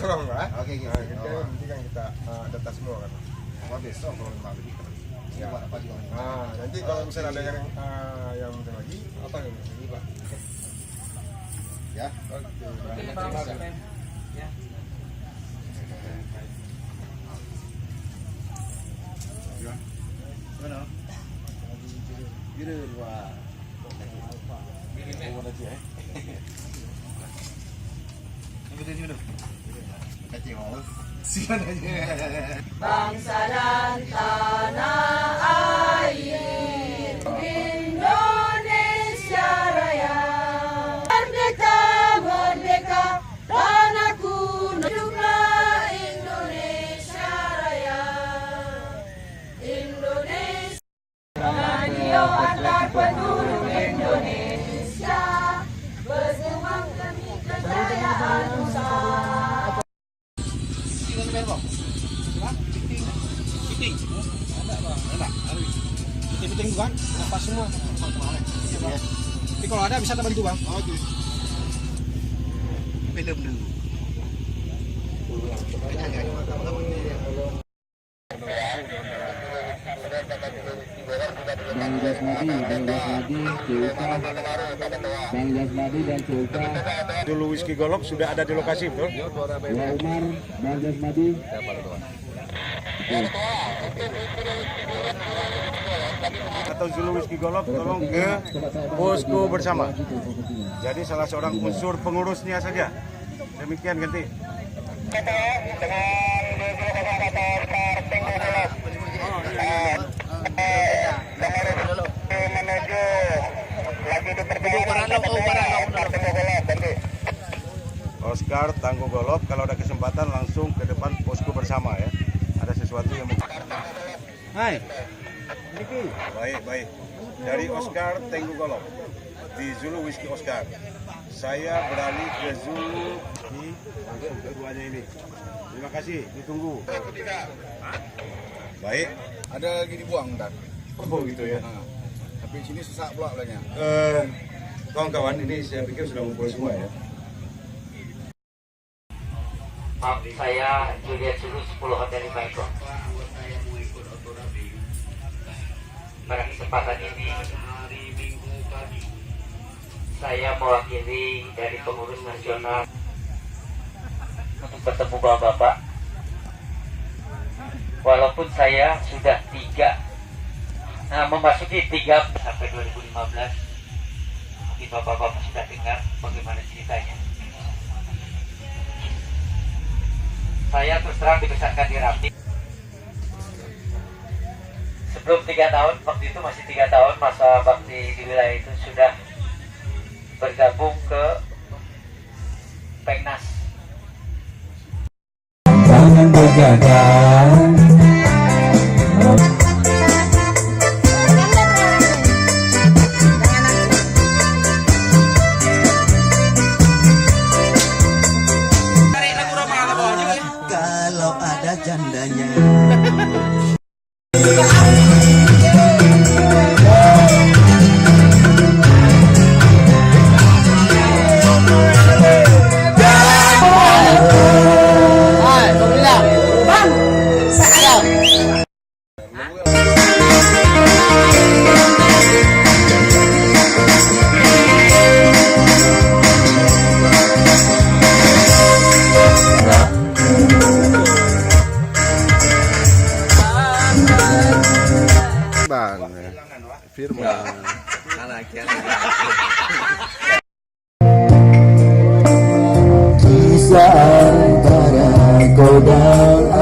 tolong Pak. Oke, gitu. Nanti kan kita data semua kan. Besok kalau memang begitu. Ya. Apa juga. Nanti kalau misalnya ada yang lagi, apa yang lagi Pak? Ya. Oke. Ya. Mana? Biru wah. Mau aja ya. Ini. Kacau mau. Siapa aja. Bangsa dan tanah air Indonesia Raya. Merdeka, merdeka, tanahku, hiduplah Indonesia Raya. Indonesia. Radio antar penduduk Indonesia berjuang demi kejayaan Nusantara. Piting bukan? Lepas semua. Tapi kalau ada bisa kita bantu bang. Oke. Film dulu. Bang Jasmadi dan Sulka. Dulu Whisky Golok sudah ada di lokasi, betul? Umar, Bang Jasmadi. Atau Zulu Whisky Golok tolong ke posko bersama. Jadi salah seorang unsur pengurusnya saja. Demikian ganti. Oscar Tangguh Golok, kalau ada kesempatan langsung ke depan posko bersama ya. Ada sesuatu yang Hai. Baik. Dari Oscar Tangguh Golok di Zulu Whisky Oscar. Saya beralih ke Zulu di langsung keduanya ini. Terima kasih, ditunggu. Baik. Ada lagi dibuang ntar. Oh gitu ya. Tapi sini sesak pula belanya. Kawan-kawan ini saya pikir sudah ngumpul semua ya. Maaf, saya Juliet Sulu 10 Hotel Baiko. Pada kesempatan ini saya mewakili dari pengurus nasional untuk bertemu bapak-bapak. Walaupun saya sudah memasuki 3 sampai 2015, mungkin bapak-bapak sudah dengar bagaimana ceritanya. Saya terus terang dibesarkan di Rapti. Sebelum 3 tahun, waktu itu masih 3 tahun masa bakti di wilayah itu sudah bergabung ke Pengnas. Jangan berjaga. Kalau ada jandanya. Firman. Kisah antara kau dan